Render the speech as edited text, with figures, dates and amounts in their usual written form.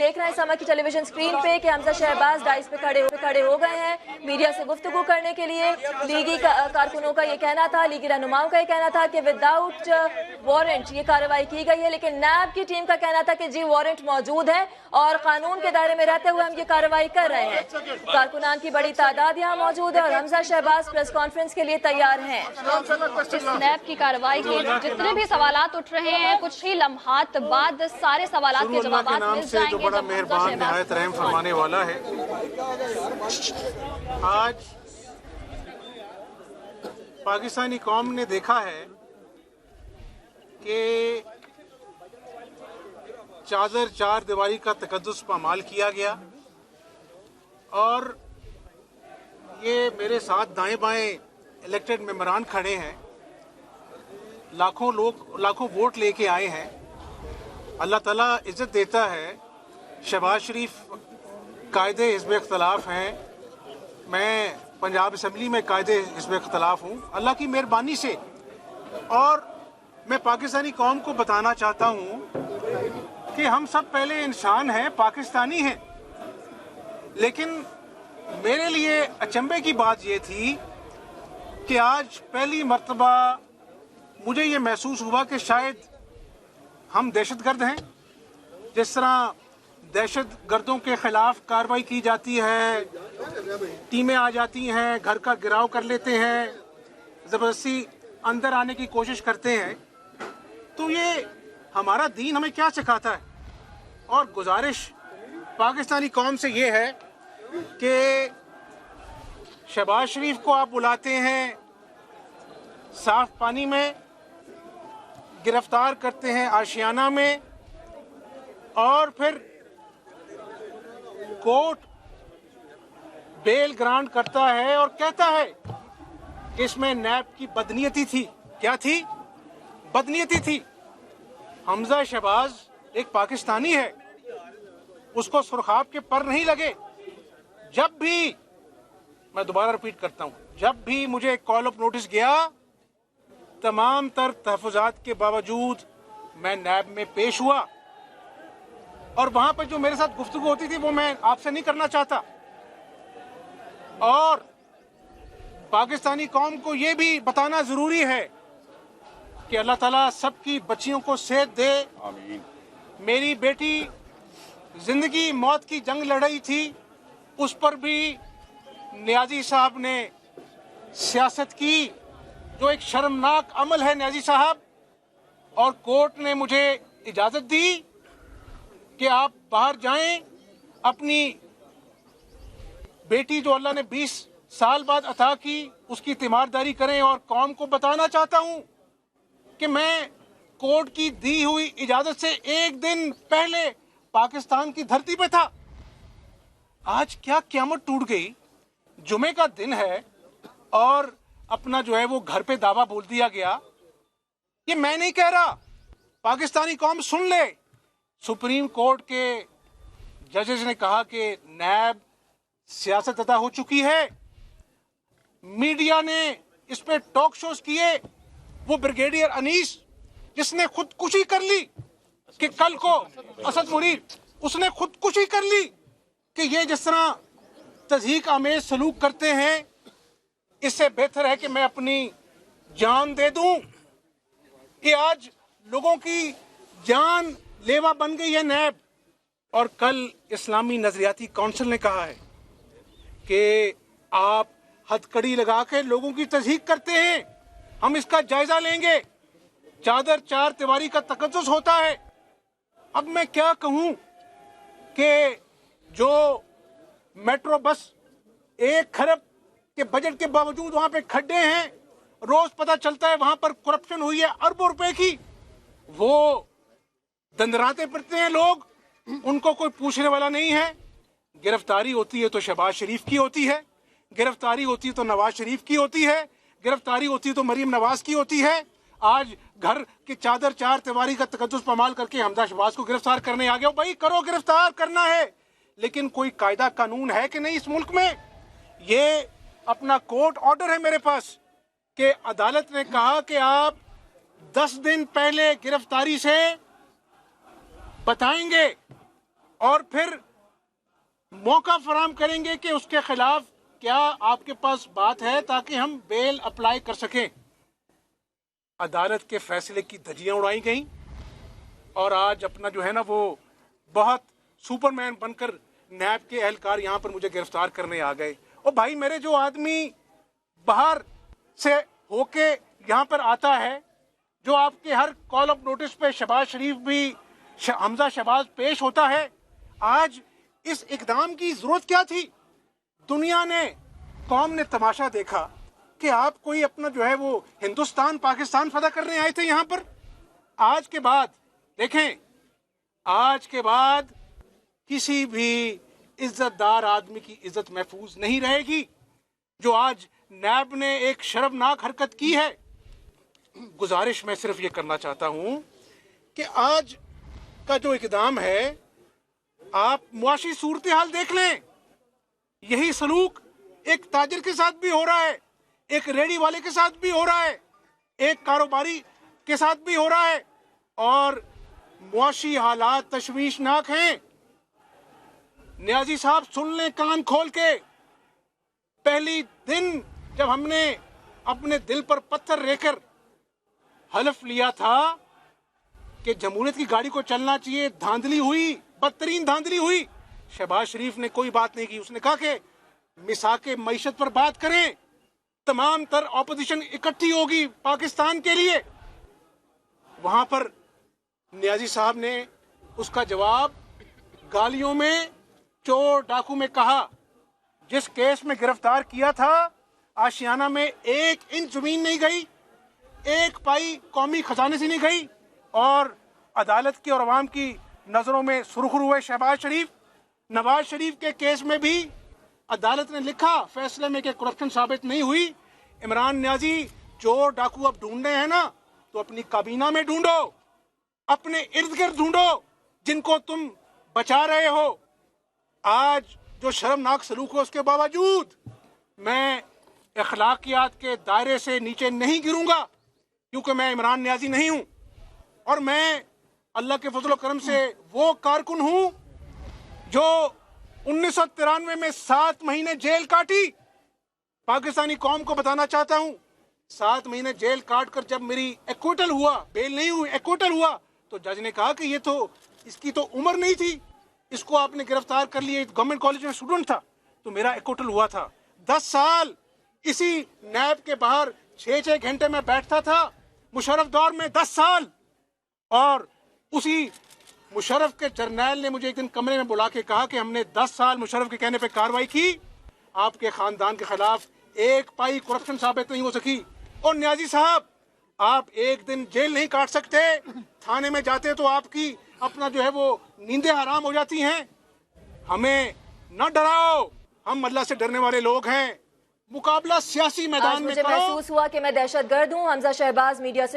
देख रहे हैं समय की टेलीविजन स्क्रीन पे कि हमजा शहबाज डाइस पे खड़े हो गए हैं मीडिया से गुफ्तगू करने के लिए। लीगी कारकुनों का ये कहना था, लीगी रहनुमाओं का ये कहना था कि विदाउट वारंट ये कार्रवाई की गई है, लेकिन नैब की टीम का कहना था कि जी वारंट मौजूद है और कानून के दायरे में रहते हुए हम ये कार्रवाई कर रहे हैं। कारकुनान की बड़ी तादाद यहाँ मौजूद है और हमजा शहबाज प्रेस कॉन्फ्रेंस के लिए तैयार हैं। इस नैब की कार्रवाई के जितने भी सवालात उठ रहे हैं, कुछ ही लम्हात बाद सारे सवालात के जवाब मिल जाएंगे। बड़ा मेहरबान निहायत रहम फरमाने वाला है। आज पाकिस्तानी कौम ने देखा है कि चादर चार दीवारी का तकद्दुस पामाल किया गया और ये मेरे साथ दाएं बाएं इलेक्टेड मेंबरान खड़े हैं, लाखों लोग लाखों वोट लेके आए हैं। अल्लाह ताला इज्जत देता है। शहबाज शरीफ कायदे हिज़्ब इख्तलाफ हैं, मैं पंजाब असम्बली में कायदे हिज़्ब इख्तलाफ हूँ, अल्लाह की मेहरबानी से। और मैं पाकिस्तानी कौम को बताना चाहता हूँ कि हम सब पहले इंसान हैं, पाकिस्तानी हैं। लेकिन मेरे लिए अचंभे की बात ये थी कि आज पहली मर्तबा मुझे ये महसूस हुआ कि शायद हम दहशतगर्द हैं। जिस तरह दहशत गर्दों के खिलाफ कार्रवाई की जाती है, टीमें आ जाती हैं, घर का गिराव कर लेते हैं, ज़बरदस्ती अंदर आने की कोशिश करते हैं, तो ये हमारा दीन हमें क्या सिखाता है। और गुजारिश पाकिस्तानी कौम से ये है कि शहबाज शरीफ को आप बुलाते हैं, साफ पानी में गिरफ्तार करते हैं, आशियाना में, और फिर कोर्ट बेल ग्रांट करता है और कहता है कि इसमें नैब की बदनीयती थी। क्या थी? बदनीयती थी। हमजा शहबाज एक पाकिस्तानी है, उसको सुरखाब के पर नहीं लगे। जब भी, मैं दोबारा रिपीट करता हूं, जब भी मुझे कॉल ऑफ नोटिस गया, तमाम तर तहफ़्फ़ुज़ात के बावजूद मैं नैब में पेश हुआ और वहां पर जो मेरे साथ गुफ्तगू होती थी वो मैं आपसे नहीं करना चाहता। और पाकिस्तानी कौम को ये भी बताना जरूरी है कि अल्लाह ताला सबकी बच्चियों को सेहत दे। आमीन। मेरी बेटी जिंदगी मौत की जंग लड़ाई थी, उस पर भी नियाजी साहब ने सियासत की, जो एक शर्मनाक अमल है नियाजी साहब। और कोर्ट ने मुझे इजाजत दी कि आप बाहर जाएं, अपनी बेटी जो अल्लाह ने 20 साल बाद अता की उसकी तीमारदारी करें। और कौम को बताना चाहता हूं कि मैं कोर्ट की दी हुई इजाजत से एक दिन पहले पाकिस्तान की धरती पे था। आज क्या क़यामत टूट गई। जुमे का दिन है और अपना जो है वो घर पे दावा बोल दिया गया। ये मैं नहीं कह रहा, पाकिस्तानी कौम सुन ले। सुप्रीम कोर्ट के जजेस ने कहा कि नैब सियासत अदा हो चुकी है। मीडिया ने इस पे टॉक शोज किए। वो ब्रिगेडियर अनीस जिसने खुदकुशी कर ली कि कल को असद मुरीद, उसने खुदकुशी कर ली कि ये जिस तरह तज़हीक आमेज सलूक करते हैं, इससे बेहतर है कि मैं अपनी जान दे दूं। कि आज लोगों की जान लेवा बन गई है नैब। और कल इस्लामी नजरियाती काउंसिल ने कहा है कि आप हथकड़ी लगा के लोगों की तज़हीक करते हैं, हम इसका जायजा लेंगे। चादर चार दीवारी का तकद्दुस होता है। अब मैं क्या कहूं कि जो मेट्रो बस 1 खरब के बजट के बावजूद वहां पे खड्डे हैं, रोज पता चलता है वहां पर करप्शन हुई है अरबों रुपए की। वो दंदराते फिरते हैं लोग, उनको कोई पूछने वाला नहीं है। गिरफ्तारी होती है तो शहबाज शरीफ की होती है, गिरफ्तारी होती है तो नवाज शरीफ की होती है, गिरफ्तारी होती है तो मरीम नवाज की होती है। आज घर की चादर चार दीवारी का तकद्दुस पामाल करके हमजा शहबाज को गिरफ्तार करने आ गया। भाई करो, गिरफ्तार करना है, लेकिन कोई कायदा कानून है कि नहीं इस मुल्क में। ये अपना कोर्ट ऑर्डर है मेरे पास कि अदालत ने कहा कि आप 10 दिन पहले गिरफ्तारी से बताएंगे और फिर मौका फराहम करेंगे कि उसके खिलाफ क्या आपके पास बात है ताकि हम बेल अप्लाई कर सकें। अदालत के फैसले की धज्जियां उड़ाई गई और आज अपना जो है ना वो बहुत सुपरमैन बनकर नैब के एहलकार यहाँ पर मुझे गिरफ्तार करने आ गए। और भाई मेरे जो आदमी बाहर से होके यहाँ पर आता है, जो आपके हर कॉल ऑफ नोटिस पे शहबाज शरीफ भी हमजा शहबाज पेश होता है, आज इस इकदाम की जरूरत क्या थी? दुनिया ने, कौम ने तमाशा देखा कि आप कोई अपना जो है वो हिंदुस्तान पाकिस्तान फदा करने आए थे यहाँ पर। आज के बाद देखें, आज के बाद किसी भी इज्जतदार आदमी की इज्जत महफूज नहीं रहेगी। जो आज नैब ने एक शर्मनाक हरकत की है, गुजारिश मैं सिर्फ ये करना चाहता हूं कि आज का जो इकदाम है, आप मुआशी सूरत हाल देख लें। यही सलूक एक ताजिर के साथ भी हो रहा है, एक रेडी वाले के साथ भी हो रहा है, एक कारोबारी के साथ भी हो रहा है, और मुआशी हालात तशवीशनाक हैं। न्याजी साहब सुन लें कान खोल के, पहली दिन जब हमने अपने दिल पर पत्थर रखकर हलफ लिया था कि जमहूरियत की गाड़ी को चलना चाहिए, धांधली हुई, बदतरीन धांधली हुई। शहबाज शरीफ ने कोई बात नहीं की, उसने कहा कि मिसाके मईशत पर बात करें, तमाम तर ऑपोजिशन इकट्ठी होगी पाकिस्तान के लिए। वहां पर नियाजी साहब ने उसका जवाब गालियों में, चोर डाकू में कहा। जिस केस में गिरफ्तार किया था, आशियाना में 1 इंच जमीन नहीं गई, 1 पाई कौमी खजाने से नहीं गई, और अदालत की और अवाम की नजरों में सुरखरू हुए शहबाज शरीफ। नवाज शरीफ के केस में भी अदालत ने लिखा फैसले में कि करप्शन साबित नहीं हुई। इमरान न्याजी चोर डाकू अब ढूंढने हैं ना, तो अपनी काबीना में ढूंढो, अपने इर्द गिर्द ढूंढो जिनको तुम बचा रहे हो। आज जो शर्मनाक सलूक है, उसके बावजूद मैं अखलाकियात के दायरे से नीचे नहीं गिरूंगा, क्योंकि मैं इमरान न्याजी नहीं हूं, और मैं अल्लाह के फजल करम से वो कारकुन हूं जो 1993 में 7 महीने जेल काटी। पाकिस्तानी कौम को बताना चाहता हूं, 7 महीने जेल काट कर जब मेरी एक्विटल हुआ, बेल नहीं हुई, एक्विटल हुआ, तो जज ने कहा कि ये तो, इसकी तो उम्र नहीं थी, इसको आपने गिरफ्तार कर लिया, गवर्नमेंट कॉलेज में स्टूडेंट था, तो मेरा एक्विटल हुआ था। 10 साल इसी नैब के बाहर 6-6 घंटे में बैठता था, मुशर्रफ दौर में 10 साल। और उसी मुशर्रफ के जर्नैल ने मुझे एक दिन कमरे में बुला के कहा कि हमने 10 साल मुशर्रफ के कहने पे कार्रवाई की, आपके खानदान के खिलाफ 1 पाई करप्शन साबित नहीं हो सकी। और न्याजी साहब, आप एक दिन जेल नहीं काट सकते, थाने में जाते तो आपकी अपना जो है वो नींदें हराम हो जाती हैं। हमें न डराओ, हम अल्लाह से डरने वाले लोग हैं। मुकाबला सियासी मैदान में मुझे करो। महसूस हुआ कि मैं दहशतगर्द हूं। हमजा शहबाज मीडिया से